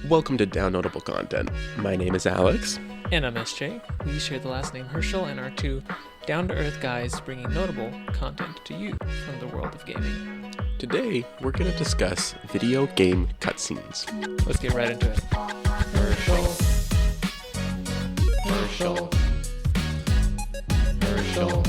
Welcome to DownNotableContent. My name is Alex. And I'm SJ. We share the last name Herschel and are two down-to-earth guys bringing notable content to you from the world of gaming. Today, we're going to discuss video game cutscenes. Let's get right into it. Herschel. Herschel. Herschel.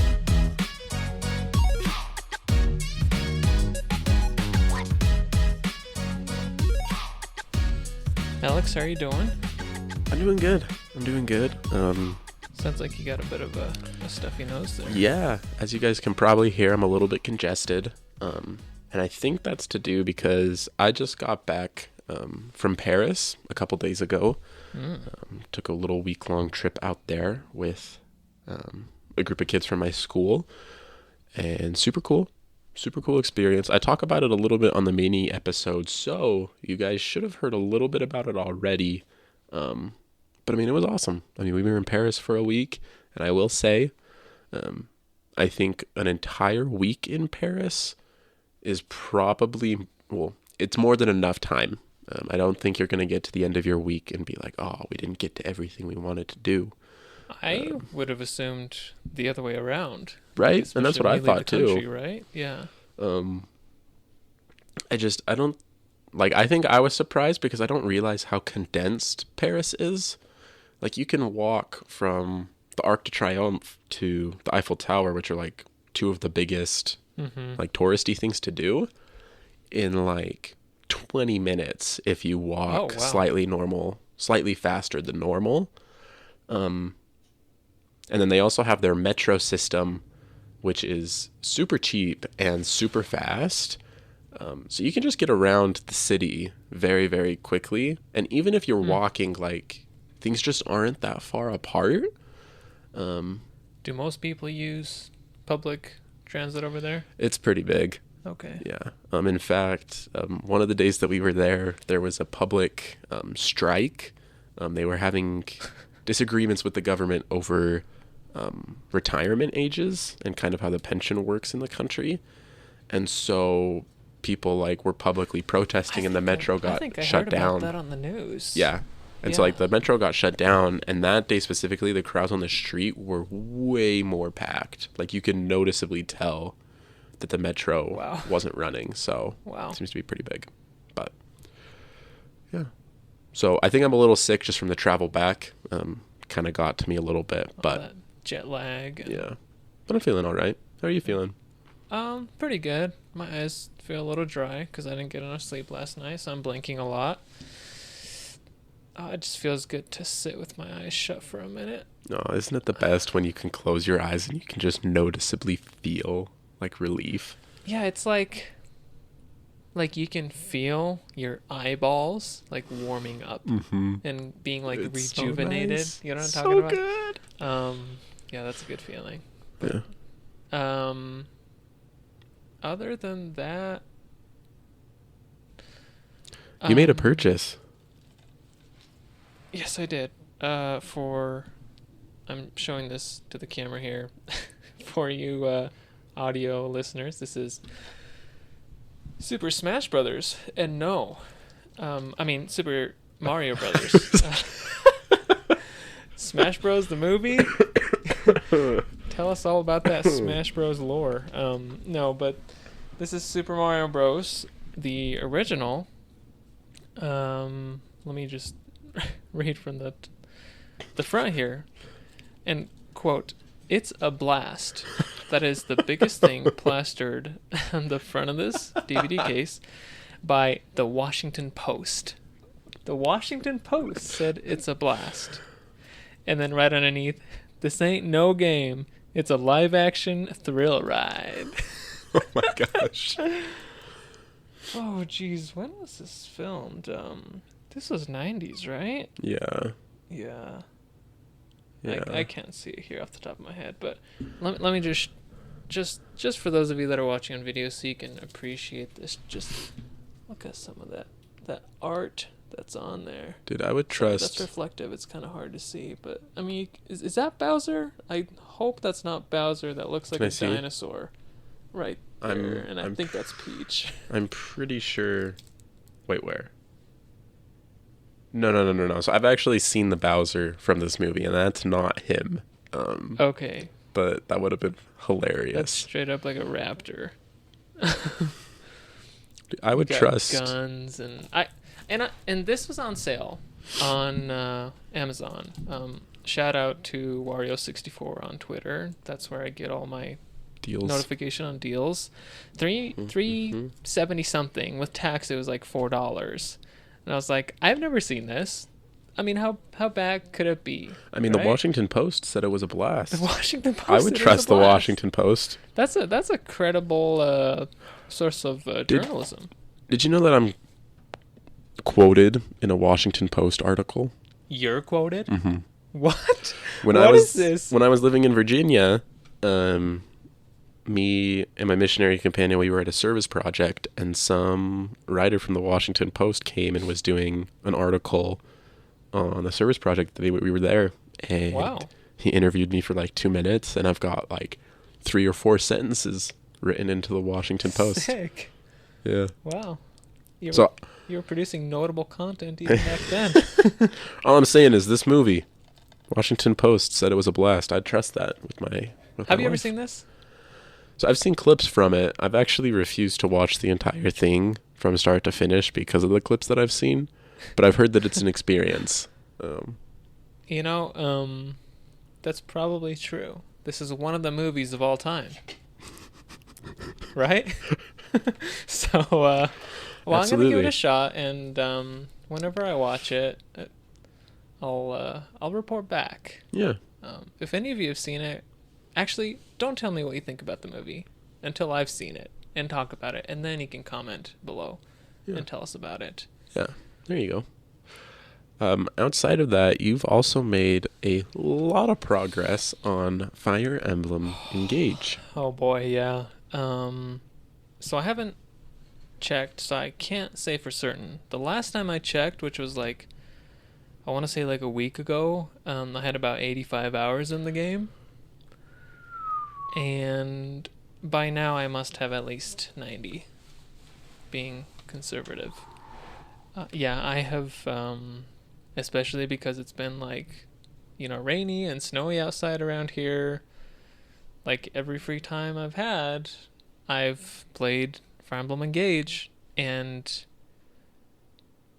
Alex, how are you doing? I'm doing good. Sounds like you got a bit of a stuffy nose there. Yeah, as you guys can probably hear, I'm a little bit congested. And I think that's to do because I just got back from Paris a couple days ago. Took a little week-long trip out there with a group of kids from my school. And super cool experience. I talk about it a little bit on the mini episode, so you guys should have heard a little bit about it already. But I mean, it was awesome. I mean, we were in Paris for a week, and I will say, I think an entire week in Paris is probably, well, it's more than enough time. I don't think you're going to get to the end of your week and be like, oh, we didn't get to everything we wanted to do. I would have assumed the other way around. Right? And that's what I thought too. Country, right? Yeah. I think I was surprised because I don't realize how condensed Paris is. Like, you can walk from the Arc de Triomphe to the Eiffel Tower, which are like two of the biggest like touristy things to do, in like 20 minutes if you walk slightly faster than normal. And then they also have their metro system, which is super cheap and super fast. So you can just get around the city very, very quickly. And even if you're walking, like, things just aren't that far apart. Do most people use public transit over there? It's pretty big. Okay. Yeah. In fact, one of the days that we were there was a public strike. They were having disagreements with the government over retirement ages and kind of how the pension works in the country. And so people were publicly protesting, and the metro got shut down. I heard about that on the news. Yeah. And so the metro got shut down, and that day specifically, the crowds on the street were way more packed. Like, you can noticeably tell that the metro wasn't running. So it seems to be pretty big. But yeah. So I think I'm a little sick just from the travel back. Kind of got to me a little bit, but that jet lag. Yeah. But I'm feeling all right. How are you feeling? Pretty good. My eyes feel a little dry because I didn't get enough sleep last night, so I'm blinking a lot. It just feels good to sit with my eyes shut for a minute. No, isn't it the best when you can close your eyes and you can just noticeably feel relief? Yeah, it's like you can feel your eyeballs warming up and being it's rejuvenated. So nice. You know what I'm talking about? So good. Yeah, that's a good feeling. Yeah. Other than that, you made a purchase. Yes, I did. I'm showing this to the camera here for you audio listeners. This is Super Smash Brothers, and Super Mario Brothers. Smash Bros. The movie? Tell us all about that Smash Bros. Lore. No, but this is Super Mario Bros. The original. Let me just read from the front here. And, quote, "It's a blast. That is the biggest thing plastered on the front of this DVD case by the Washington Post." The Washington Post said it's a blast. And then right underneath, "This ain't no game. It's a live-action thrill ride." Oh my gosh. Oh, geez. When was this filmed? This was 90s, right? Yeah. Yeah. I can't see it here off the top of my head, but let me just for those of you that are watching on video so you can appreciate this, just look at some of that art that's on there. Dude, I would trust... That's reflective. It's kind of hard to see, but I mean, is that Bowser? I hope that's not Bowser. That looks like a dinosaur right there, I think that's Peach. I'm pretty sure... Wait, where? No. So I've actually seen the Bowser from this movie, and that's not him. Okay. But that would have been hilarious. That's straight up like a raptor. I would Got trust guns and this was on sale on Amazon. Shout out to Wario64 on Twitter. That's where I get all my deals. notification on deals. $370 something with tax. It was like $4, and I was like, I've never seen this. I mean, how bad could it be? I mean, right? The Washington Post said it was a blast. The Washington Post. I would trust the Washington Post. That's a credible source of journalism. Did you know that I'm quoted in a Washington Post article? You're quoted? Mm-hmm. What? What is this? When I was living in Virginia, me and my missionary companion, we were at a service project, and some writer from the Washington Post came and was doing an article on the service project. We were there, and wow. He interviewed me for like 2 minutes, and I've got like 3 or 4 sentences written into the Washington Post. Sick. Yeah. Wow. You were producing notable content even back then. All I'm saying is this movie, Washington Post said it was a blast. I'd trust that with my Have you ever seen this? So I've seen clips from it. I've actually refused to watch the entire thing from start to finish because of the clips that I've seen. But I've heard that it's an experience. That's probably true. This is one of the movies of all time. Right? So, I'm going to give it a shot, and whenever I watch it, I'll report back. Yeah. If any of you have seen it, actually, don't tell me what you think about the movie until I've seen it and talk about it, and then you can comment below and tell us about it. Yeah. There you go. Outside of that, you've also made a lot of progress on Fire Emblem Engage. Oh boy, yeah. So I haven't checked, so I can't say for certain. The last time I checked, which was like, I want to say like a week ago, I had about 85 hours in the game. And by now I must have at least 90, being conservative. Yeah, I have, especially because it's been like, rainy and snowy outside around here. Like every free time I've had, I've played Fire Emblem Engage, and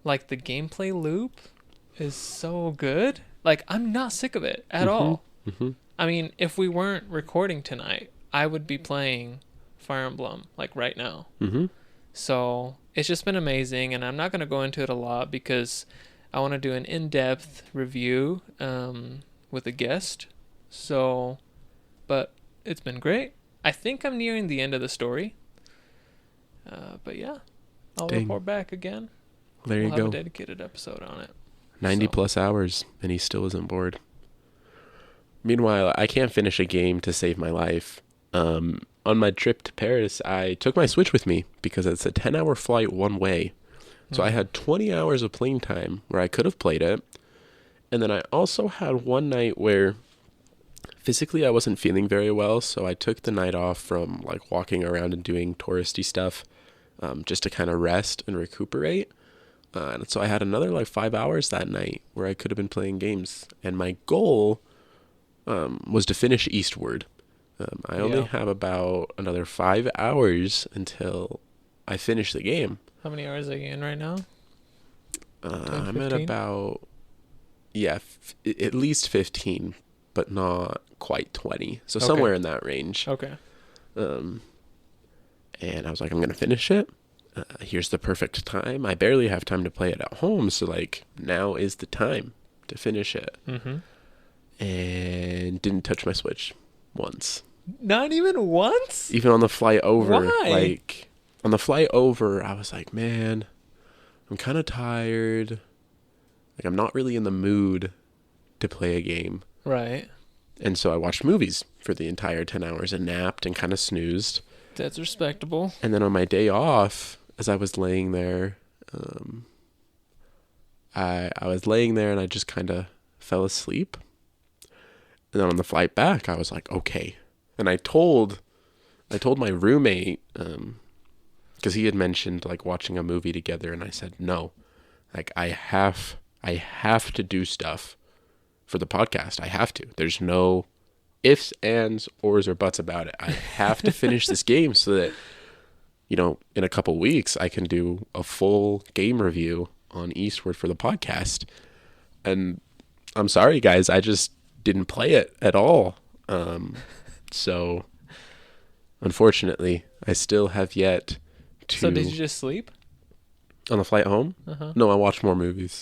like the gameplay loop is so good. Like I'm not sick of it at all. Mm-hmm. I mean, if we weren't recording tonight, I would be playing Fire Emblem like right now. Mm-hmm. So it's just been amazing, and I'm not going to go into it a lot because I want to do an in-depth review with a guest. So, but it's been great. I think I'm nearing the end of the story. But yeah, I'll report back again. There you go. We'll have a dedicated episode on it. 90 plus hours, and he still isn't bored. Meanwhile, I can't finish a game to save my life. On my trip to Paris, I took my Switch with me because it's a 10-hour flight one way. So I had 20 hours of playing time where I could have played it. And then I also had one night where physically I wasn't feeling very well, so I took the night off from like walking around and doing touristy stuff just to kind of rest and recuperate. And so I had another like 5 hours that night where I could have been playing games. And my goal was to finish Eastward. I only have about another 5 hours until I finish the game. How many hours are you in right now? I'm at about, at least 15, but not quite 20. So somewhere in that range. Okay. And I was like, I'm going to finish it. Here's the perfect time. I barely have time to play it at home. So like now is the time to finish it. Mm-hmm. And didn't touch my Switch once. Not even once? Even on the flight over. Why? Like on the flight over, I was like, man, I'm kind of tired. Like I'm not really in the mood to play a game. Right. And so I watched movies for the entire 10 hours and napped and kind of snoozed. That's respectable. And then on my day off, as I was laying there, I was laying there and I just kind of fell asleep. And then on the flight back, I was like, okay. And I told my roommate, because he had mentioned like watching a movie together, and I said, no, like I have I have to do stuff for the podcast. I have to. There's no ifs, ands, ors, or buts about it. I have to finish this game so that, in a couple weeks, I can do a full game review on Eastward for the podcast. And I'm sorry, guys, I just didn't play it at all. So, unfortunately, I still have yet to... So did you just sleep? On the flight home? Uh-huh. No, I watched more movies.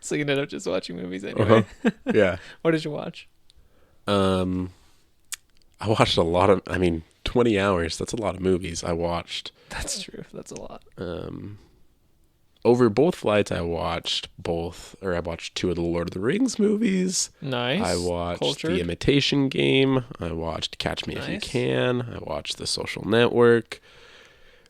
So you ended up just watching movies anyway? Yeah. What did you watch? I watched 20 hours. That's a lot of movies I watched. That's true. That's a lot. Over both flights, I watched two of the Lord of the Rings movies. Nice. I watched Cultured. The Imitation Game. I watched Catch Me If You Can. I watched The Social Network.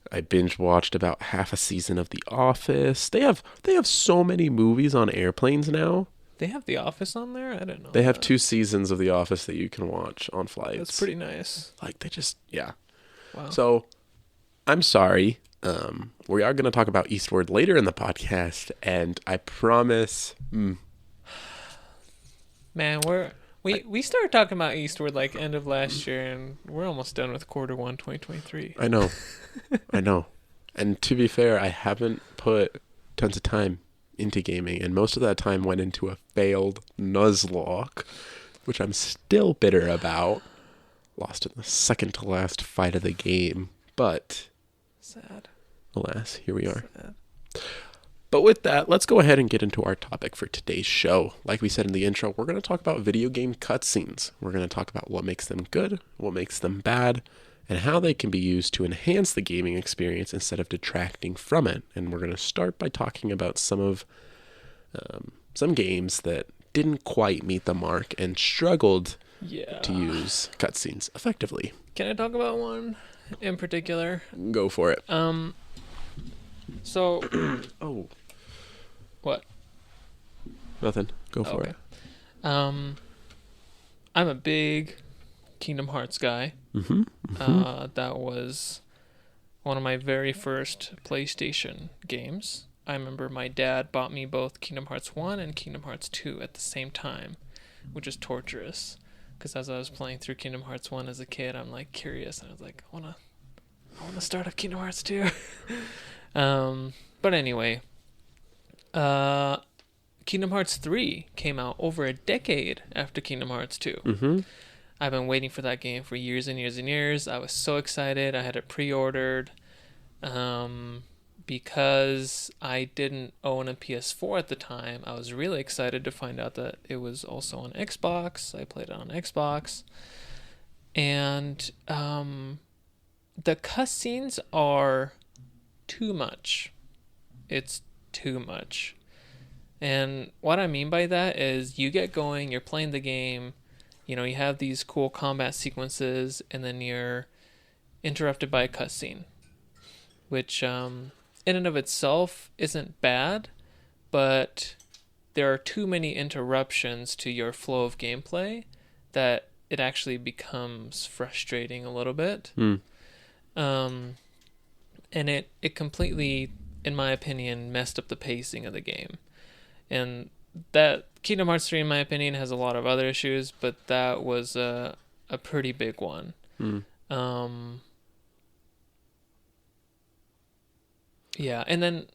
I binge watched about half a season of The Office. They have so many movies on airplanes now. They have The Office on there? I didn't know. They have 2 seasons of The Office that you can watch on flights. That's pretty nice. Yeah. Wow. So, I'm sorry. We are going to talk about Eastward later in the podcast, and I promise... Man, we started talking about Eastward like end of last year, and we're almost done with quarter 1, 2023. I know. I know. And to be fair, I haven't put tons of time into gaming, and most of that time went into a failed Nuzlocke, which I'm still bitter about. Lost in the second to last fight of the game, but sad. Alas, here we are. Sad. But with that, let's go ahead and get into our topic for today's show. Like we said in the intro, we're going to talk about video game cutscenes. We're going to talk about what makes them good, what makes them bad, and how they can be used to enhance the gaming experience instead of detracting from it. And we're going to start by talking about some games that didn't quite meet the mark and struggled to use cutscenes effectively. Can I talk about one in particular? Go for it. So... Oh. What? Nothing. Go for it. I'm a big Kingdom Hearts guy. That was one of my very first PlayStation games. I remember my dad bought me both Kingdom Hearts 1 and Kingdom Hearts 2 at the same time, which is torturous. Because as I was playing through Kingdom Hearts 1 as a kid, I'm like curious, and I was like, I wanna start up Kingdom Hearts 2. But anyway, Kingdom Hearts 3 came out over a decade after Kingdom Hearts 2. I've been waiting for that game for years and years and years. I was so excited. I had it pre-ordered. Because I didn't own a PS4 at the time, I was really excited to find out that it was also on Xbox. I played it on Xbox. And the cutscenes are too much. It's too much. And what I mean by that is you get going, you're playing the game, you have these cool combat sequences, and then you're interrupted by a cutscene, which in and of itself isn't bad, but there are too many interruptions to your flow of gameplay that it actually becomes frustrating a little bit. And it completely, in my opinion, messed up the pacing of the game. And that Kingdom Hearts 3, in my opinion, has a lot of other issues, but that was a pretty big one. Yeah, and then,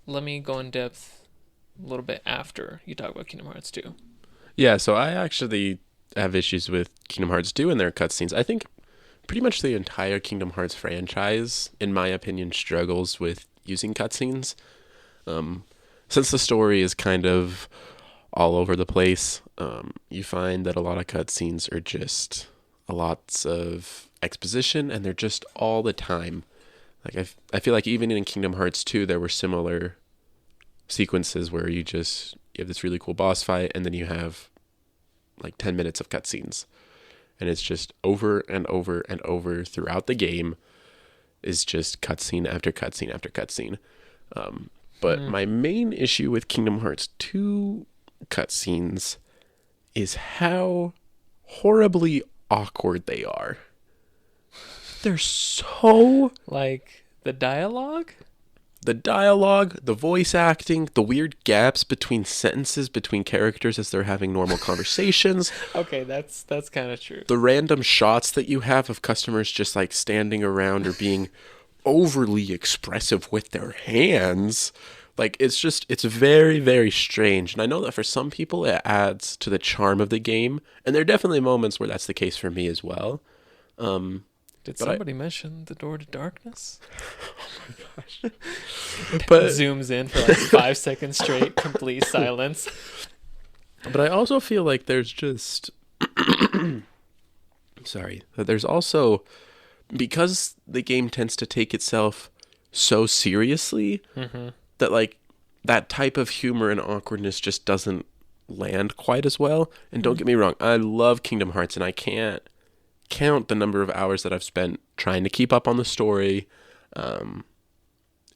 let me go in depth a little bit after you talk about Kingdom Hearts 2. Yeah, so I actually have issues with Kingdom Hearts 2 and their cutscenes. I think pretty much the entire Kingdom Hearts franchise, in my opinion, struggles with using cutscenes. Since the story is kind of all over the place, you find that a lot of cutscenes are just lots of exposition, and they're just all the time. Like I feel like even in Kingdom Hearts 2, there were similar sequences where you have this really cool boss fight, and then you have like 10 minutes of cutscenes. And it's just over and over and over throughout the game is just cutscene after cutscene after cutscene. But my main issue with Kingdom Hearts 2 cutscenes is how horribly awkward they are. They're so... Like the dialogue? the dialogue, the voice acting, the weird gaps between sentences between characters as they're having normal conversations. Okay, that's kind of true. The random shots that you have of customers just like standing around or being overly expressive with their hands. Like, it's very, very strange. And I know that for some people it adds to the charm of the game. And there are definitely moments where that's the case for me as well. Did somebody mention the door to darkness? Oh my gosh. But zooms in for like 5 seconds straight, complete silence. But I also feel like there's just sorry, that there's also, because the game tends to take itself so seriously, that like that type of humor and awkwardness just doesn't land quite as well. And don't get me wrong, I love Kingdom Hearts, and I can't count the number of hours that I've spent trying to keep up on the story. And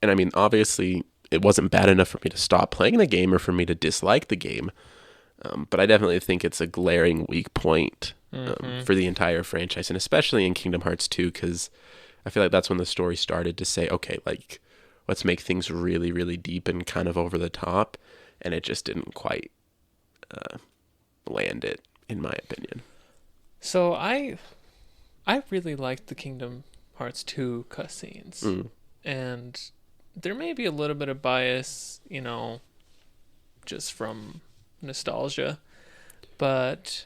I mean, obviously, it wasn't bad enough for me to stop playing the game or for me to dislike the game. But I definitely think it's a glaring weak point for the entire franchise, and especially in Kingdom Hearts 2, because I feel like that's when the story started to say, okay, like, let's make things really, really deep and kind of over the top, and it just didn't quite land it, in my opinion. So I really liked the Kingdom Hearts 2 cutscenes, and there may be a little bit of bias, you know, just from nostalgia, but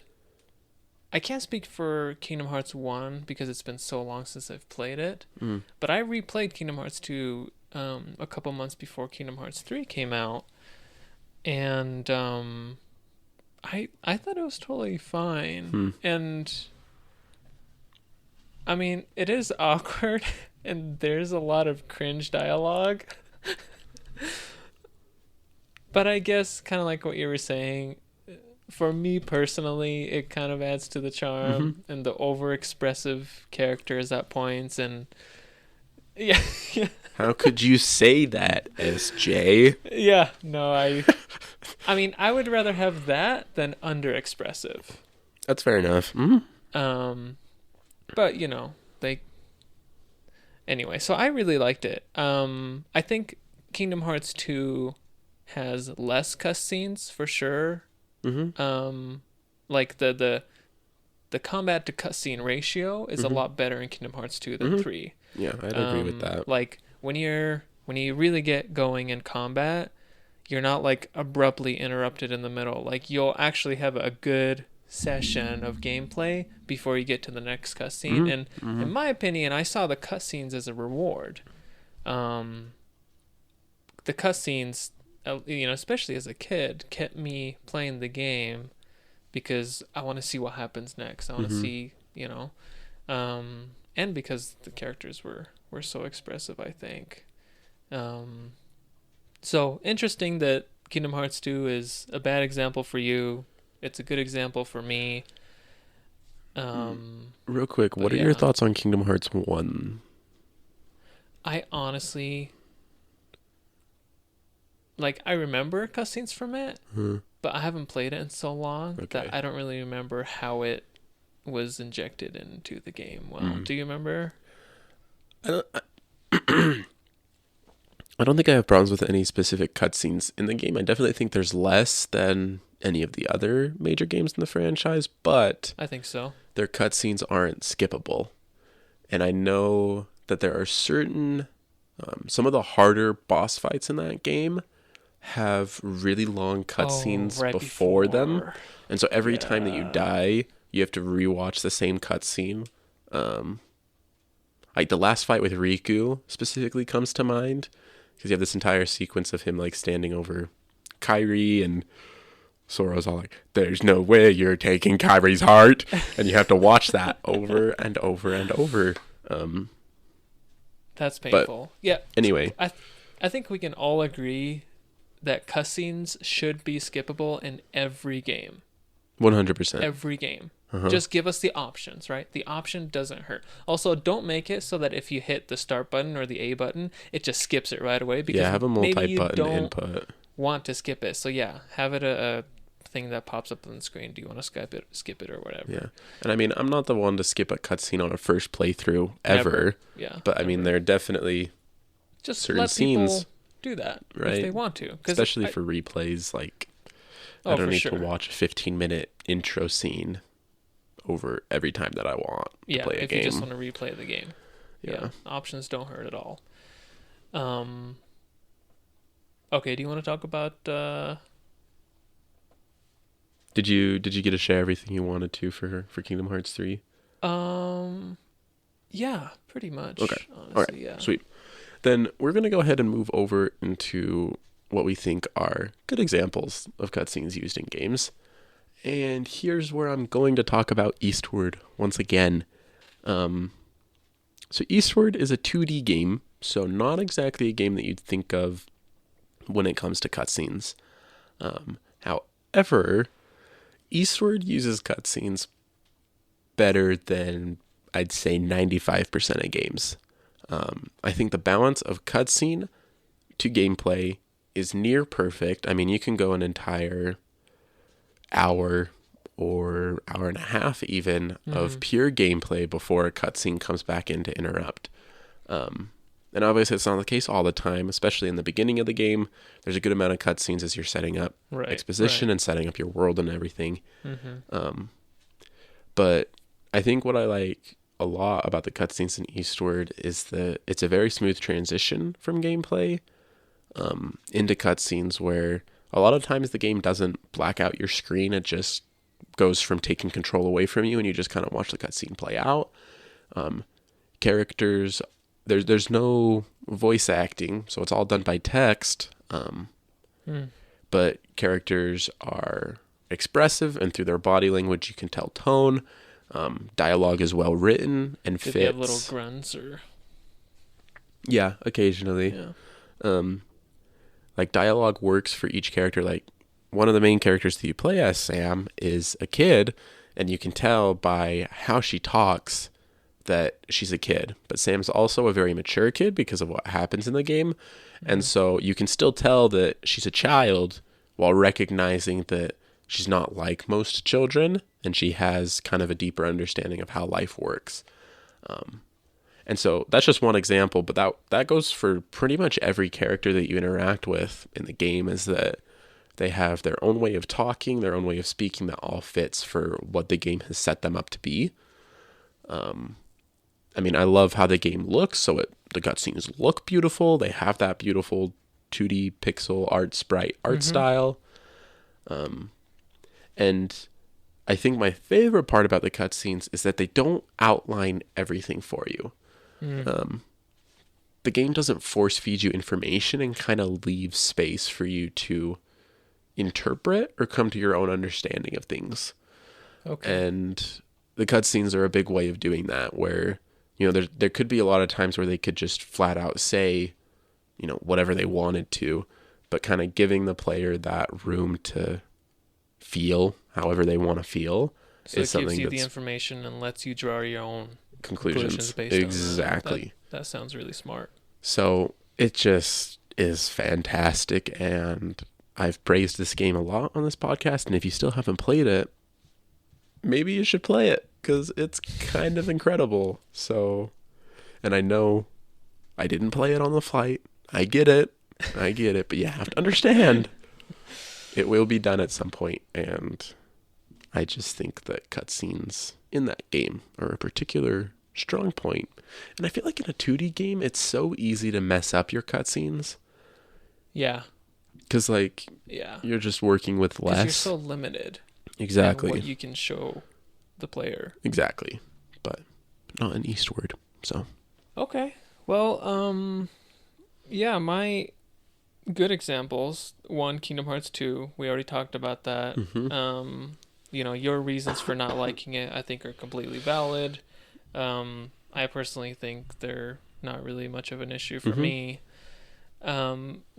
I can't speak for Kingdom Hearts 1 because it's been so long since I've played it, but I replayed Kingdom Hearts 2 a couple months before Kingdom Hearts 3 came out, and I thought it was totally fine. And I mean, it is awkward and there's a lot of cringe dialogue. But I guess kind of like what you were saying, for me personally, it kind of adds to the charm and the over-expressive characters at points, and yeah. How could you say that, SJ? Yeah, no, I mean, I would rather have that than under-expressive. That's fair enough. But, you know, like, anyway, so I really liked it. I think Kingdom Hearts 2 has less cutscenes for sure. Like the combat to cutscene ratio is a lot better in Kingdom Hearts 2 than 3. Yeah, I'd agree with that. Like when you really get going in combat, you're not like abruptly interrupted in the middle. Like you'll actually have a good session of gameplay before you get to the next cutscene. And in my opinion, I saw the cutscenes as a reward. The cutscenes, you know, especially as a kid, kept me playing the game because I want to see what happens next. I want to see, you know, and because the characters were so expressive, I think. So interesting that Kingdom Hearts 2 is a bad example for you. It's a good example for me. Real quick, what are your thoughts on Kingdom Hearts 1? I honestly, like, I remember cutscenes from it, but I haven't played it in so long that I don't really remember how it was injected into the game. Well, do you remember? I don't think I have problems with any specific cutscenes in the game. I definitely think there's less than any of the other major games in the franchise, but I think so. Their cutscenes aren't skippable. And I know that there are certain, some of the harder boss fights in that game have really long cutscenes before them. And so every time that you die, you have to rewatch the same cutscene. Like the last fight with Riku specifically comes to mind, because you have this entire sequence of him like standing over Kairi, and Soro's all like, "There's no way you're taking Kairi's heart," and you have to watch that over and over and over. That's painful. Yeah. Anyway, I think we can all agree that cutscenes should be skippable in every game. 100%. Every game. Just give us the options, right? The option doesn't hurt. Also, don't make it so that if you hit the start button or the A button, it just skips it right away. Because have a multi-button don't input. Want to skip it. So yeah, have it a thing that pops up on the screen. Do you want to skip it or whatever? Yeah. And I mean, I'm not the one to skip a cutscene on a first playthrough ever. Yeah. But I mean, there are definitely just certain let scenes. do that right? if they want to. Especially for replays, like I don't need to watch a 15-minute intro scene over every time that I want to play a game. If you just want to replay the game. Yeah. Options don't hurt at all. Okay, do you want to talk about Did you get to share everything you wanted to for Kingdom Hearts 3? Yeah, pretty much. Okay. Honestly, all right. Yeah. Sweet. Then we're going to go ahead and move over into what we think are good examples of cutscenes used in games. And here's where I'm going to talk about Eastward once again. So Eastward is a 2D game, so not exactly a game that you'd think of when it comes to cutscenes. However, Eastward uses cutscenes better than I'd say 95% of games. I think the balance of cutscene to gameplay is near perfect. I mean, you can go an entire hour or hour and a half even of pure gameplay before a cutscene comes back in to interrupt. And obviously it's not the case all the time, especially in the beginning of the game. There's a good amount of cutscenes as you're setting up exposition and setting up your world and everything. But I think what I like a lot about the cutscenes in Eastward is that it's a very smooth transition from gameplay into cutscenes where a lot of times the game doesn't black out your screen. It just goes from taking control away from you and you just kind of watch the cutscene play out. Characters, there's no voice acting, so it's all done by text. But characters are expressive, and through their body language you can tell tone. Dialogue is well written and fits. Did they have little grunts or? Yeah, occasionally. Yeah. Like dialogue works for each character. Like one of the main characters that you play as, Sam, is a kid, and you can tell by how she talks that she's a kid. But Sam's also a very mature kid because of what happens in the game. And so you can still tell that she's a child while recognizing that she's not like most children, and she has kind of a deeper understanding of how life works. And so that's just one example, but that goes for pretty much every character that you interact with in the game, is that they have their own way of talking, their own way of speaking that all fits for what the game has set them up to be. I mean, I love how the game looks, so the cutscenes look beautiful. They have that beautiful 2D pixel art sprite art style. And I think my favorite part about the cutscenes is that they don't outline everything for you. The game doesn't force feed you information and kind of leaves space for you to interpret or come to your own understanding of things. Okay. And the cutscenes are a big way of doing that, where, you know, there could be a lot of times where they could just flat out say, you know, whatever they wanted to, but kind of giving the player that room to feel however they want to feel. So it gives you the information and lets you draw your own conclusions based exactly. on that. That sounds really smart. So it just is fantastic, and I've praised this game a lot on this podcast, and if you still haven't played it, maybe you should play it, because it's kind of incredible. So, and I know I didn't play it on the flight. I get it, but you have to understand it will be done at some point, and I just think that cutscenes in that game are a particular strong point. And I feel like in a 2D game, it's so easy to mess up your cutscenes. Yeah. Because, you're just working with less. Because you're so limited. Exactly. In what you can show the player. Exactly. But not in Eastward, so. Okay. Well, my good examples. One, Kingdom Hearts 2. We already talked about that. Your reasons for not liking it, I think, are completely valid. I personally think they're not really much of an issue for me.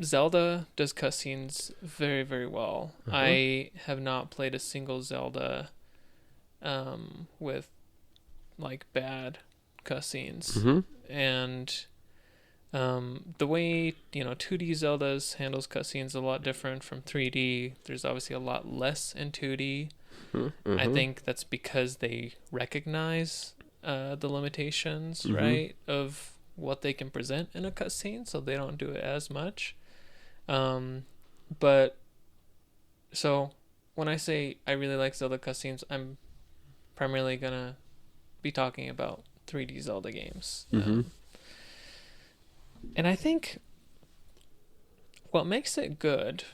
Zelda does cutscenes very, very well. I have not played a single Zelda with bad cutscenes. And the way 2D Zelda's handles cutscenes a lot different from 3D. There's obviously a lot less in 2D. I think that's because they recognize the limitations, right, of what they can present in a cutscene, so they don't do it as much. But so when I say I really like Zelda cutscenes, I'm primarily gonna be talking about 3D Zelda games. And I think what makes it good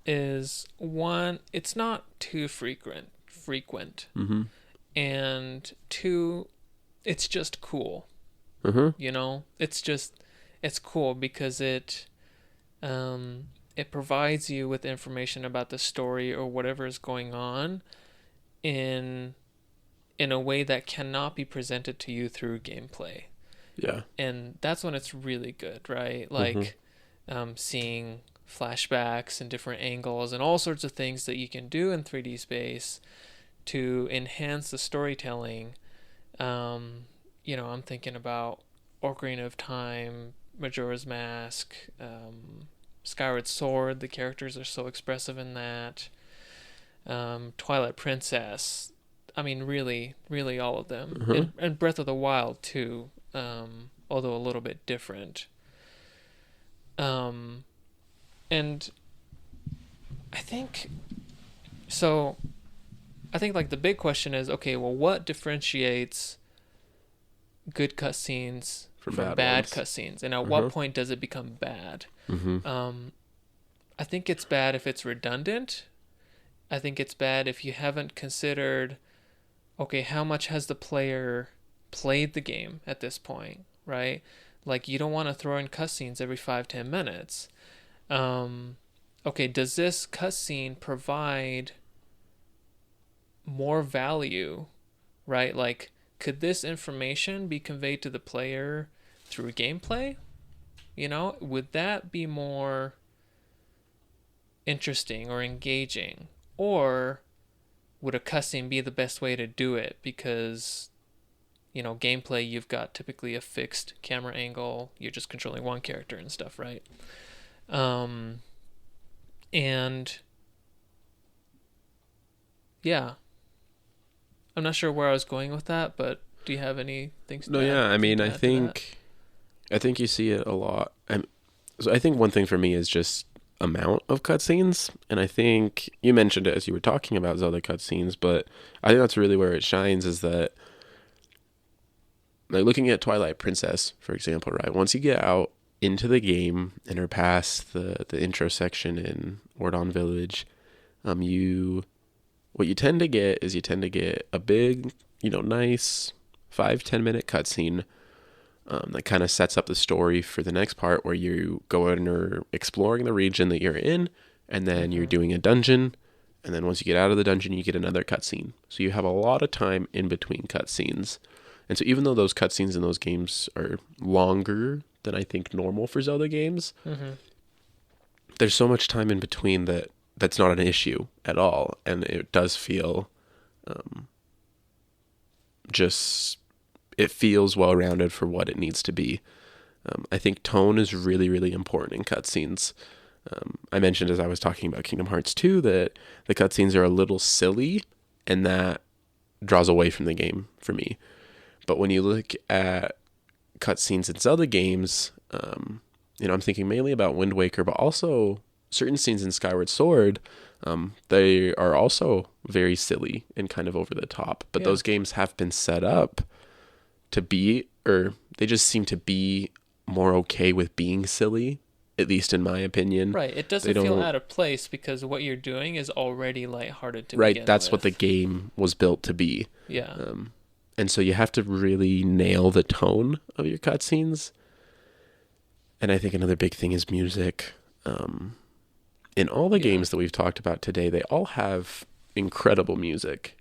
is, one, it's not too frequent, and two, it's just cool. You know, it's cool because it provides you with information about the story or whatever is going on in a way that cannot be presented to you through gameplay. Yeah. And that's when it's really good, right? Like seeing flashbacks and different angles and all sorts of things that you can do in 3D space to enhance the storytelling. You know, I'm thinking about Ocarina of Time, Majora's Mask, Skyward Sword. The characters are so expressive in that. Twilight Princess. I mean, really, really all of them. And Breath of the Wild, too, although a little bit different. And I think like the big question is, okay, well, what differentiates good cutscenes from bad cutscenes, and at what point does it become bad? I think it's bad if it's redundant. I think it's bad if you haven't considered, okay, how much has the player played the game at this point, right? Like, you don't want to throw in cutscenes every 5-10 minutes. Okay, does this cutscene provide more value, right? Like, could this information be conveyed to the player through gameplay? You know, would that be more interesting or engaging? Or would a cutscene be the best way to do it? Because, you know, gameplay, you've got typically a fixed camera angle. You're just controlling one character and stuff, right? And yeah, I'm not sure where I was going with that, but do you have any things to add? No, yeah, I mean, I think you see it a lot. So I think one thing for me is just amount of cutscenes, and I think you mentioned it as you were talking about Zelda cutscenes, but I think that's really where it shines, is that, like, looking at Twilight Princess, for example, right? Once you get out into the game and are past the intro section in Ordon Village, what you tend to get is a big, you know, nice 5-10 minute cutscene that kind of sets up the story for the next part, where you go in or exploring the region that you're in, and then you're doing a dungeon, and then once you get out of the dungeon, you get another cutscene. So you have a lot of time in between cutscenes. And so even though those cutscenes in those games are longer than I think normal for Zelda games, there's so much time in between that's not an issue at all, and it does feel it feels well-rounded for what it needs to be. I think tone is really, really important in cutscenes. I mentioned as I was talking about Kingdom Hearts 2 that the cutscenes are a little silly, and that draws away from the game for me. But when you look at cutscenes in Zelda games, you know, I'm thinking mainly about Wind Waker, but also certain scenes in Skyward Sword, they are also very silly and kind of over the top. But those games have been set up to be, or they just seem to be more okay with being silly, at least in my opinion. Right. It doesn't feel out of place because what you're doing is already lighthearted to begin that's with. what the game was built to be. Yeah. And so you have to really nail the tone of your cutscenes. And I think another big thing is music. In all the games that we've talked about today, they all have incredible music.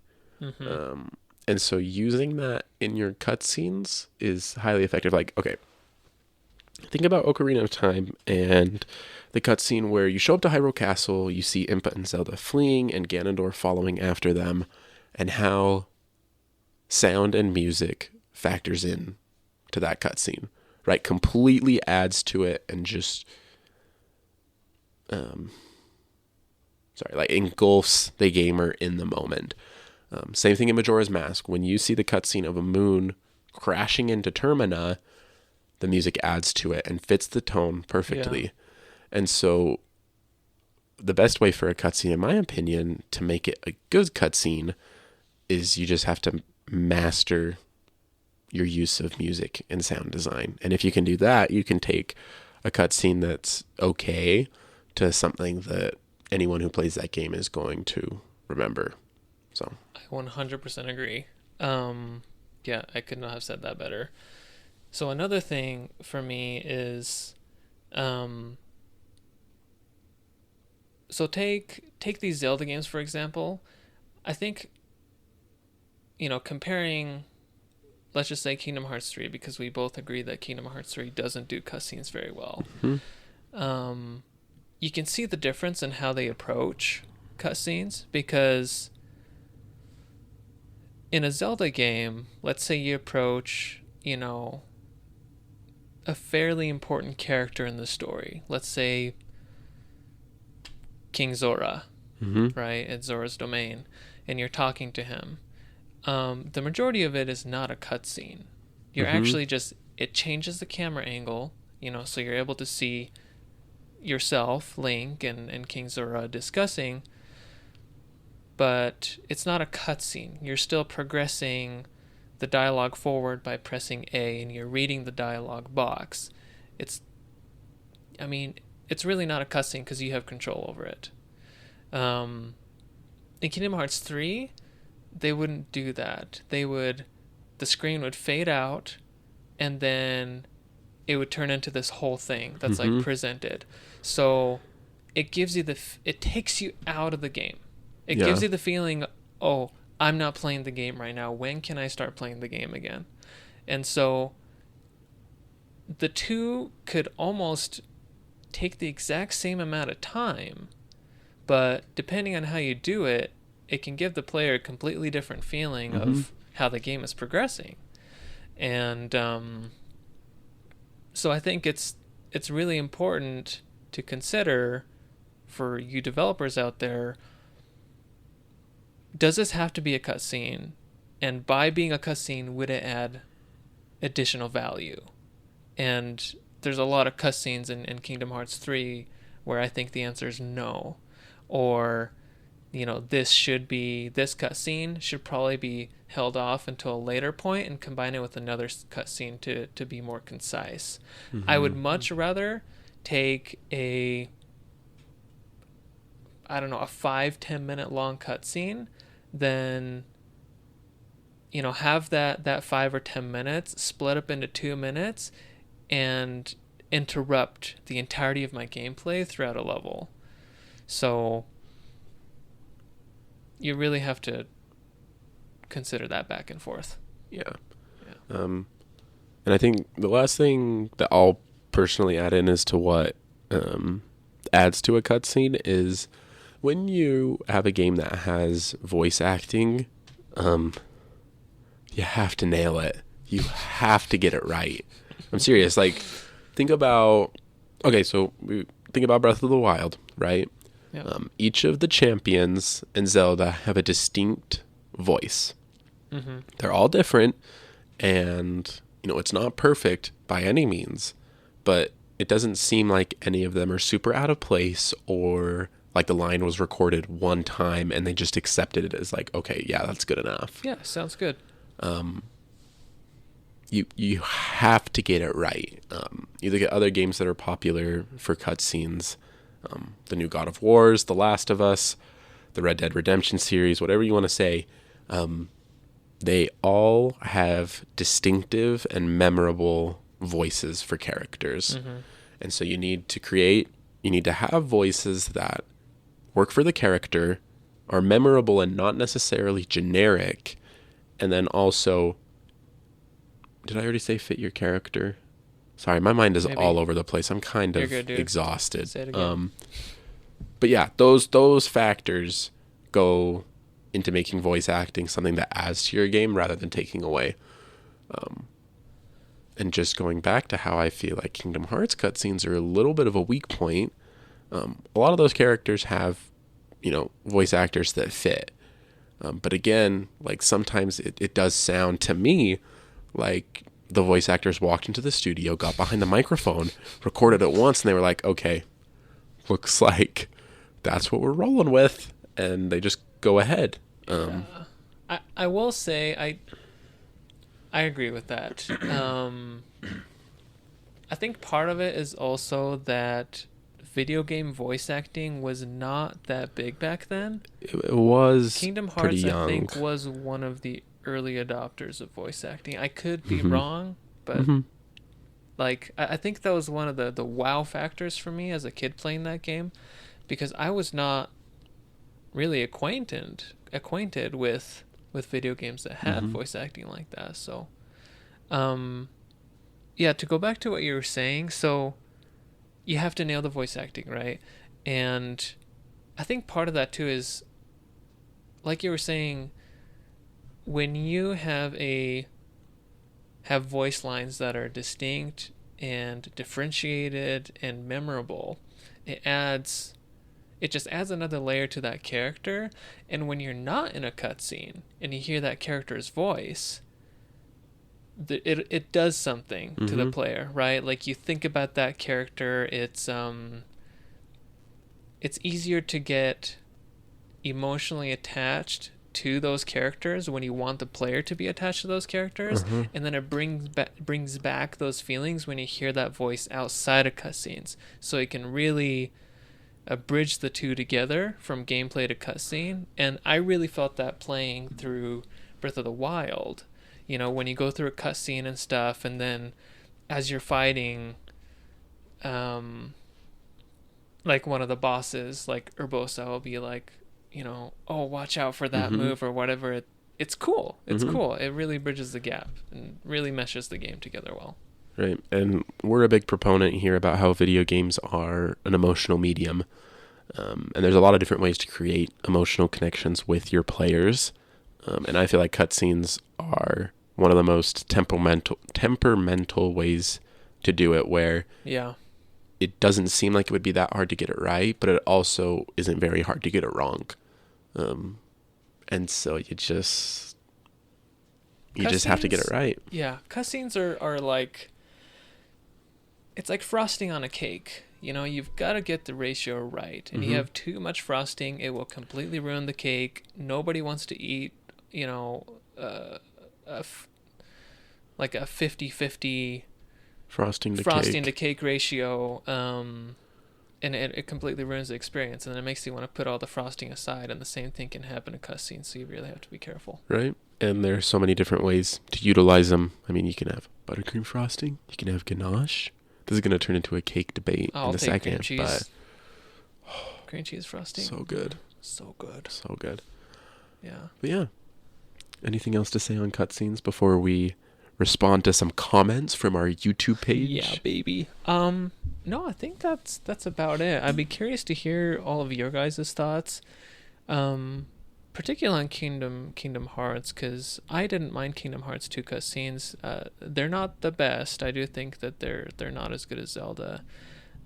And so using that in your cutscenes is highly effective. Like, okay, think about Ocarina of Time and the cutscene where you show up to Hyrule Castle, you see Impa and Zelda fleeing and Ganondorf following after them, and how sound and music factors in to that cutscene, right? Completely adds to it and just engulfs the gamer in the moment. Same thing in Majora's Mask. When you see the cutscene of a moon crashing into Termina, the music adds to it and fits the tone perfectly. And so the best way for a cutscene, in my opinion, to make it a good cutscene is you just have to master your use of music and sound design. And if you can do that, you can take a cutscene that's okay to something that anyone who plays that game is going to remember. So I 100% agree. Yeah, I could not have said that better. So another thing for me is, so take these Zelda games for example. I think, comparing, let's just say Kingdom Hearts 3, because we both agree that Kingdom Hearts 3 doesn't do cutscenes very well. Mm-hmm. You can see the difference in how they approach cutscenes, because in a Zelda game, let's say you approach, a fairly important character in the story. Let's say King Zora, Mm-hmm. right, at Zora's Domain, and you're talking to him. The majority of it is not a cutscene. You're Mm-hmm. actually just, it changes the camera angle, so you're able to see yourself, Link, and King Zora discussing, but it's not a cutscene. You're still progressing the dialogue forward by pressing A, and you're reading the dialogue box. It's really not a cutscene because you have control over it. In Kingdom Hearts 3, they wouldn't do that. The screen would fade out, and then it would turn into this whole thing that's Mm-hmm. like presented. So it gives you it takes you out of the game. It Yeah. gives you the feeling, oh, I'm not playing the game right now. When can I start playing the game again? And so the two could almost take the exact same amount of time, but depending on how you do it, it can give the player a completely different feeling Mm-hmm. of how the game is progressing. And so I think it's really important to consider for you developers out there, does this have to be a cutscene? And by being a cutscene, would it add additional value? And there's a lot of cutscenes in Kingdom Hearts 3 where I think the answer is no. Or, this cutscene should probably be held off until a later point and combine it with another cutscene to be more concise. Mm-hmm. I would much rather take a 5-10 minute long cutscene than have that 5 or 10 minutes split up into 2 minutes and interrupt the entirety of my gameplay throughout a level. So you really have to consider that back and forth. Yeah. And I think the last thing that I'll personally add in as to what adds to a cutscene is when you have a game that has voice acting, you have to nail it. You have to get it right. I'm serious. Like, think about Breath of the Wild, right? Yep. Each of the champions in Zelda have a distinct voice. Mm-hmm. They're all different, and it's not perfect by any means, but it doesn't seem like any of them are super out of place or like the line was recorded one time and they just accepted it as like, okay, yeah, that's good enough. Yeah, sounds good. You have to get it right. You look at other games that are popular for cutscenes, the new God of Wars, The Last of Us, the Red Dead Redemption series, whatever you want to say. They all have distinctive and memorable voices for characters. Mm-hmm. And so you need to have voices that work for the character, are memorable and not necessarily generic, and then also, did I already say fit your character? Sorry, my mind is Maybe. all over the place. I'm kind You're of good, dude. exhausted. Say it again. But yeah, those factors go into making voice acting something that adds to your game rather than taking away. And just going back to how I feel like Kingdom Hearts cutscenes are a little bit of a weak point. A lot of those characters have, voice actors that fit. But again, like sometimes it does sound to me like the voice actors walked into the studio, got behind the microphone, recorded it once, and they were like, okay, looks like that's what we're rolling with, and they just go ahead. I will say I agree with that. I think part of it is also that video game voice acting was not that big back then. It was Kingdom pretty Hearts, young. I think, was one of the early adopters of voice acting. I could be Mhm. wrong, but Mhm. like I think that was one of the wow factors for me as a kid playing that game, because I was not really acquainted with video games that had Mhm. voice acting like that. So, yeah, to go back to what you were saying, so you have to nail the voice acting, right? And I think part of that too is, like you were saying, when you have voice lines that are distinct and differentiated and memorable, it just adds another layer to that character. And when you're not in a cutscene and you hear that character's voice, it does something to the player, right? Like, you think about that character, it's easier to get emotionally attached to those characters when you want the player to be attached to those characters, and then it brings back those feelings when you hear that voice outside of cutscenes, so it can really bridge the two together from gameplay to cutscene. And I really felt that playing through Breath of the Wild. You know, when you go through a cutscene and stuff, and then as you're fighting, like one of the bosses, like Urbosa, will be like, you know, oh, watch out for that move or whatever. It's cool. It's cool. It really bridges the gap and really meshes the game together well. Right. And we're a big proponent here about how video games are an emotional medium. And there's a lot of different ways to create emotional connections with your players. And I feel like cutscenes are one of the most temperamental ways to do it, where it doesn't seem like it would be that hard to get it right, but it also isn't very hard to get it wrong. And so you just have to get it right. Yeah, cutscenes are like, it's like frosting on a cake. You know, you've got to get the ratio right. And you have too much frosting, it will completely ruin the cake. Nobody wants to eat, you know, like a 50-50 frosting to cake ratio. And it completely ruins the experience. And then it makes you want to put all the frosting aside. And the same thing can happen in cutscenes, so you really have to be careful. Right. And there's so many different ways to utilize them. I mean, you can have buttercream frosting. You can have ganache. This is going to turn into a cake debate in a second. Cream cheese. But cream cheese frosting. So good. So good. So good. Yeah. But yeah. Anything else to say on cutscenes before we respond to some comments from our YouTube page? Yeah, baby. No, I think that's about it. I'd be curious to hear all of your guys' thoughts, particularly on Kingdom Hearts, because I didn't mind Kingdom Hearts 2 cutscenes. They're not the best. I do think that they're not as good as Zelda,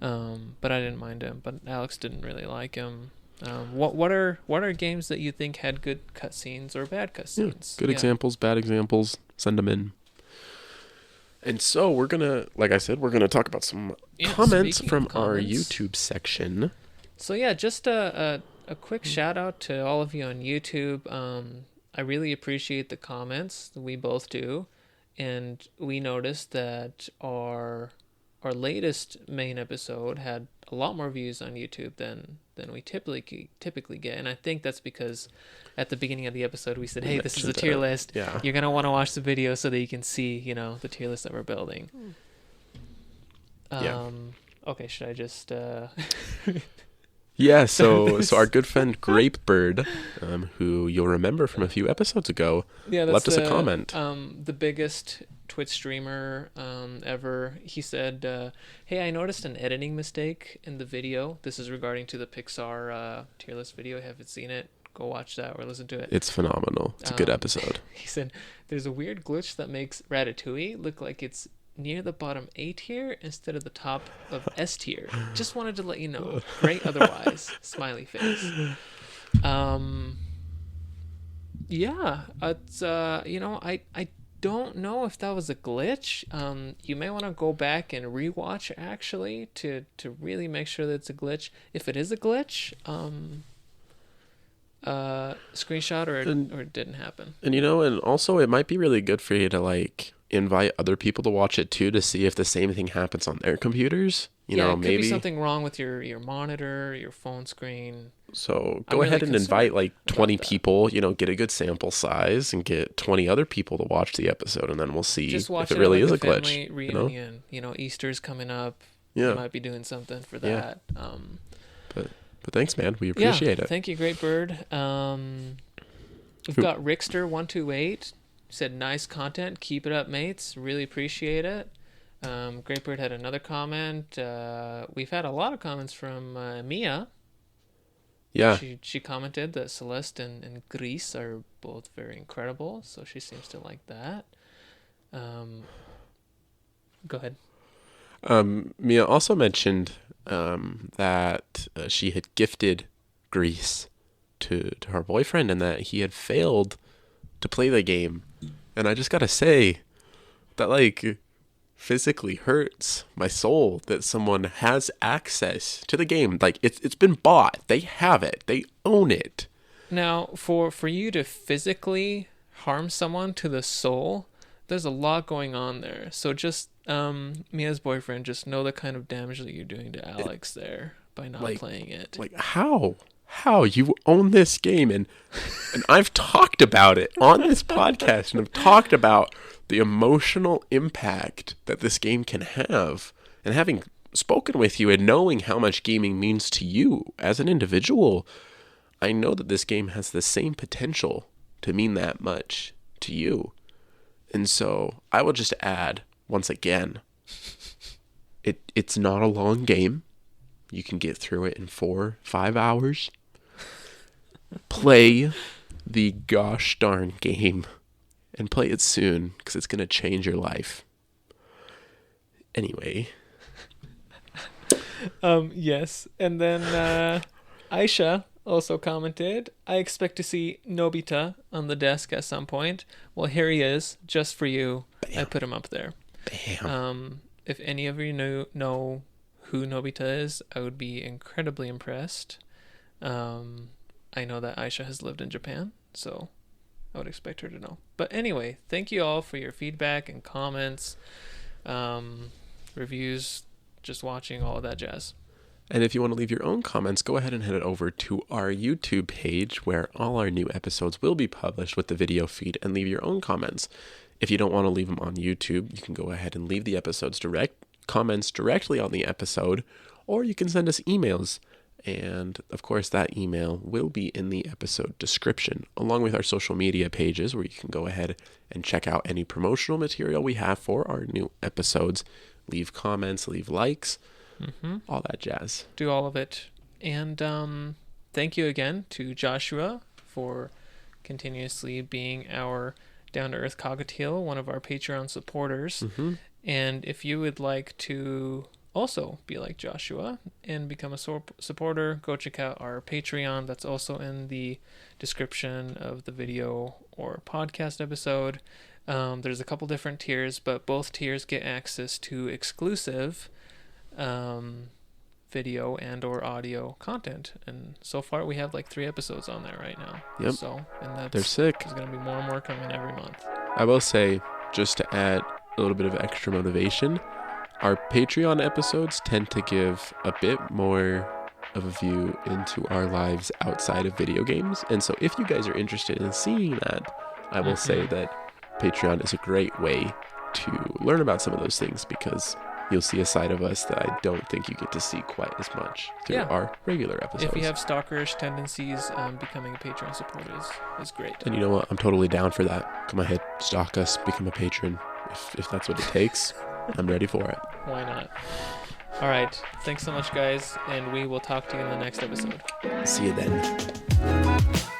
but I didn't mind them. But Alex didn't really like them. What are games that you think had good cutscenes or bad cutscenes? Good examples, bad examples. Send them in. And so we're gonna talk about some comments from our YouTube section. So yeah, just a quick shout out to all of you on YouTube. I really appreciate the comments. We both do, and we noticed that our latest main episode had a lot more views on YouTube than we typically get. And I think that's because at the beginning of the episode we said, hey, this is a tier list. Yeah. You're gonna want to watch the video so that you can see, you know, the tier list that we're building. Okay, should I just Yeah, so our good friend Grapebird, who you'll remember from a few episodes ago, left us a comment. The biggest Twitch streamer ever. He said, hey, I noticed an editing mistake in the video. This is regarding to the Pixar tier list video. If you haven't seen it, go watch that or listen to it. It's phenomenal. It's a good episode. He said, there's a weird glitch that makes Ratatouille look like it's near the bottom A tier instead of the top of S tier. Just wanted to let you know. Great otherwise. Smiley face. Yeah, it's you know, I don't know if that was a glitch. You may want to go back and rewatch actually to really make sure that it's a glitch. If it is a glitch, screenshot or it didn't happen. And and also it might be really good for you to like invite other people to watch it too, to see if the same thing happens on their computers. It could be something wrong with your monitor, your phone screen. So go ahead and invite like 20 people, get a good sample size and get 20 other people to watch the episode, and then we'll see if it really is a glitch. Reunion. Easter's coming up. You might be doing something for that. But thanks, man. We appreciate it. Thank you, Great Bird. We've got Rickster128 said, nice content. Keep it up, mates. Really appreciate it. Great Bird had another comment. We've had a lot of comments from Mia. Yeah. She commented that Celeste and Grease are both very incredible, so she seems to like that. Go ahead. Mia also mentioned that she had gifted Grease to her boyfriend and that he had failed to play the game. And I just gotta say that like physically hurts my soul that someone has access to the game. Like it's been bought. They have it. They own it. Now, for you to physically harm someone to the soul, there's a lot going on there. So just Mia's boyfriend, just know the kind of damage that you're doing to Alex there by not playing it. Like how you own this game, and I've talked about it on this podcast, and I've talked about the emotional impact that this game can have. And having spoken with you and knowing how much gaming means to you as an individual, I know that this game has the same potential to mean that much to you. And so I will just add, once again, it's not a long game. You can get through it in 4-5 hours. Play the gosh darn game. And play it soon, because it's going to change your life. Anyway. Yes. And then Aisha also commented, I expect to see Nobita on the desk at some point. Well, here he is, just for you. Bam. I put him up there. Bam. If any of you know who Nobita is, I would be incredibly impressed. I know that Aisha has lived in Japan, so I would expect her to know. But anyway, thank you all for your feedback and comments, reviews, just watching, all of that jazz. And if you want to leave your own comments, go ahead and head over to our YouTube page where all our new episodes will be published with the video feed, and leave your own comments. If you don't want to leave them on YouTube, you can go ahead and leave the comments directly on the episode, or you can send us emails. And of course, that email will be in the episode description, along with our social media pages, where you can go ahead and check out any promotional material we have for our new episodes. Leave comments, leave likes, all that jazz. Do all of it. And thank you again to Joshua for continuously being our down-to-earth cockatiel, one of our Patreon supporters. And if you would like to also be like Joshua and become a supporter, go check out our Patreon. That's also in the description of the video or podcast episode. There's a couple different tiers, but both tiers get access to exclusive video and or audio content. And so far we have like 3 episodes on there right now. Yep. They're sick. There's going to be more and more coming every month. I will say, just to add a little bit of extra motivation, our Patreon episodes tend to give a bit more of a view into our lives outside of video games. And so if you guys are interested in seeing that, I will say that Patreon is a great way to learn about some of those things, because you'll see a side of us that I don't think you get to see quite as much through our regular episodes. If you have stalkerish tendencies, becoming a Patreon supporter is great. And you know what? I'm totally down for that. Come ahead, stalk us, become a patron. If that's what it takes, I'm ready for it. Why not? All right. Thanks so much, guys. And we will talk to you in the next episode. See you then.